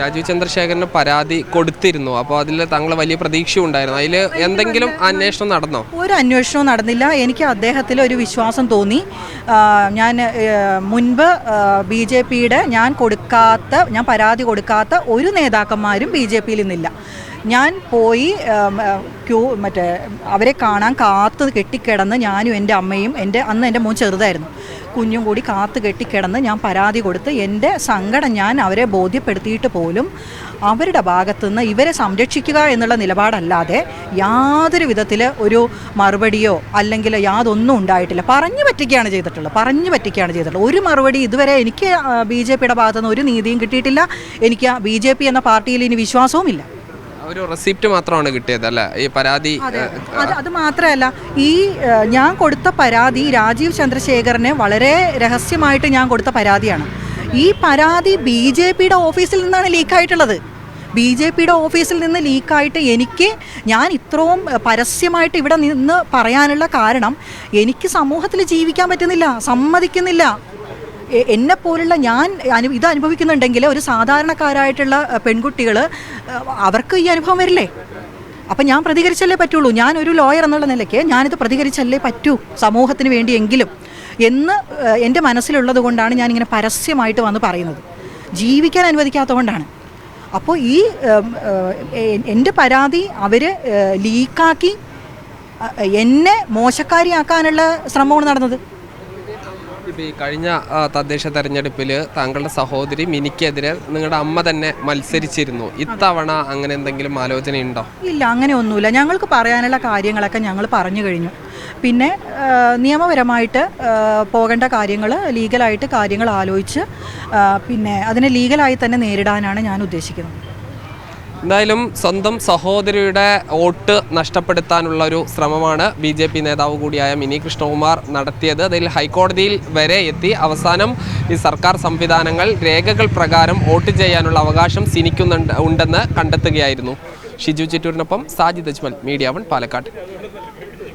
രാജീവ് ചന്ദ്രശേഖരന് പരാതി കൊടുത്തിരുന്നു. അപ്പോൾ അതിൽ താങ്കൾ വലിയ പ്രതീക്ഷ ഉണ്ടായിരുന്നു. അതിൽ എന്തെങ്കിലും അന്വേഷണം നടന്നോ? ഒരു അന്വേഷണവും നടന്നില്ല. എനിക്ക് അദ്ദേഹത്തിൽ ഒരു വിശ്വാസം തോന്നി. ഞാൻ മുൻപ് BJPയുടെ ഞാൻ പരാതി കൊടുക്കാത്ത ഒരു നേതാക്കന്മാരും BJPയിൽ നിന്നില്ല. ഞാൻ പോയി അവരെ കാണാൻ കാത്ത് കെട്ടിക്കിടന്ന് ഞാനും എൻ്റെ അമ്മയും അന്ന് എൻ്റെ മോൻ ചെറുതായിരുന്നു, കുഞ്ഞും കൂടി കാത്ത് കെട്ടിക്കിടന്ന് ഞാൻ പരാതി കൊടുത്ത് എൻ്റെ സങ്കടം ഞാൻ അവരെ ബോധ്യപ്പെടുത്തിയിട്ട് പോലും അവരുടെ ഭാഗത്തുനിന്ന് ഇവരെ സംരക്ഷിക്കുക എന്നുള്ള നിലപാടല്ലാതെ യാതൊരു വിധത്തിൽ ഒരു മറുപടിയോ അല്ലെങ്കിൽ യാതൊന്നും ഉണ്ടായിട്ടില്ല. പറഞ്ഞു പറ്റിക്കുകയാണ് ചെയ്തിട്ടുള്ളത്. ഒരു മറുപടി ഇതുവരെ എനിക്ക് BJPയുടെ ഭാഗത്തുനിന്ന് ഒരു നീതിയും കിട്ടിയിട്ടില്ല. എനിക്ക് BJP എന്ന പാർട്ടിയിൽ ഇനി വിശ്വാസവുമില്ല. ഒരു റെസിപ്റ്റ് മാത്രമാണ് കിട്ടിയത് അല്ലേ ഈ പരാതി? അത് മാത്രമല്ല, ഈ ഞാൻ കൊടുത്ത പരാതി രാജീവ് ചന്ദ്രശേഖരന് വളരെ രഹസ്യമായിട്ട് ഞാൻ കൊടുത്ത പരാതിയാണ്. ഈ പരാതി BJPയുടെ ഓഫീസിൽ നിന്നാണ് ലീക്കായിട്ടുള്ളത്. BJPയുടെ ഓഫീസിൽ നിന്ന് ലീക്കായിട്ട് ഞാൻ ഇത്രയും പരസ്യമായിട്ട് ഇവിടെ നിന്ന് പറയാനുള്ള കാരണം എനിക്ക് സമൂഹത്തിൽ ജീവിക്കാൻ പറ്റുന്നില്ല, സമ്മതിക്കുന്നില്ല. എന്നെപ്പോലുള്ള ഇത് അനുഭവിക്കുന്നുണ്ടെങ്കിൽ ഒരു സാധാരണക്കാരായിട്ടുള്ള പെൺകുട്ടികൾ അവർക്ക് ഈ അനുഭവം വരില്ലേ? അപ്പം ഞാൻ പ്രതികരിച്ചല്ലേ പറ്റുള്ളൂ. ഞാൻ ഒരു ലോയർ എന്നുള്ള നിലയ്ക്ക് ഞാനിത് പ്രതികരിച്ചല്ലേ പറ്റൂ സമൂഹത്തിന് വേണ്ടിയെങ്കിലും എന്ന് എൻ്റെ മനസ്സിലുള്ളത് കൊണ്ടാണ് ഞാനിങ്ങനെ പരസ്യമായിട്ട് വന്ന് പറയുന്നത്. ജീവിക്കാൻ അനുവദിക്കാത്തതുകൊണ്ടാണ്. അപ്പോൾ എൻ്റെ പരാതി അവർ ലീക്കാക്കി എന്നെ മോശക്കാരിയാക്കാനുള്ള ശ്രമമാണ് നടന്നത്. ഇപ്പോൾ ഈ കഴിഞ്ഞ തദ്ദേശ തെരഞ്ഞെടുപ്പിൽ താങ്കളുടെ സഹോദരി മിനിക്കെതിരെ നിങ്ങളുടെ അമ്മ തന്നെ മത്സരിച്ചിരുന്നു. ഇത്തവണ അങ്ങനെ എന്തെങ്കിലും ആലോചനയുണ്ടോ? ഇല്ല, അങ്ങനെ ഒന്നുമില്ല. ഞങ്ങൾക്ക് പറയാനുള്ള കാര്യങ്ങളൊക്കെ ഞങ്ങൾ പറഞ്ഞു കഴിഞ്ഞു. പിന്നെ നിയമപരമായിട്ട് പോകേണ്ട കാര്യങ്ങൾ, ലീഗലായിട്ട് കാര്യങ്ങൾ ആലോചിച്ച് പിന്നെ അതിനെ ലീഗലായി തന്നെ നേരിടാനാണ് ഞാൻ ഉദ്ദേശിക്കുന്നത്. എന്തായാലും സ്വന്തം സഹോദരിയുടെ വോട്ട് നഷ്ടപ്പെടുത്താനുള്ള ഒരു ശ്രമമാണ് BJP നേതാവ് കൂടിയായ മിനി കൃഷ്ണകുമാർ നടത്തിയത്. അതിൽ ഹൈക്കോടതിയിൽ വരെ എത്തി അവസാനം ഈ സർക്കാർ സംവിധാനങ്ങൾ രേഖകൾ പ്രകാരം വോട്ട് ചെയ്യാനുള്ള അവകാശം ഉണ്ടെന്ന് കണ്ടെത്തുകയായിരുന്നു. ഷിജു ചിറ്റൂരിനൊപ്പം സാജിദ് അജ്മൽ, മീഡിയ 1 പാലക്കാട്.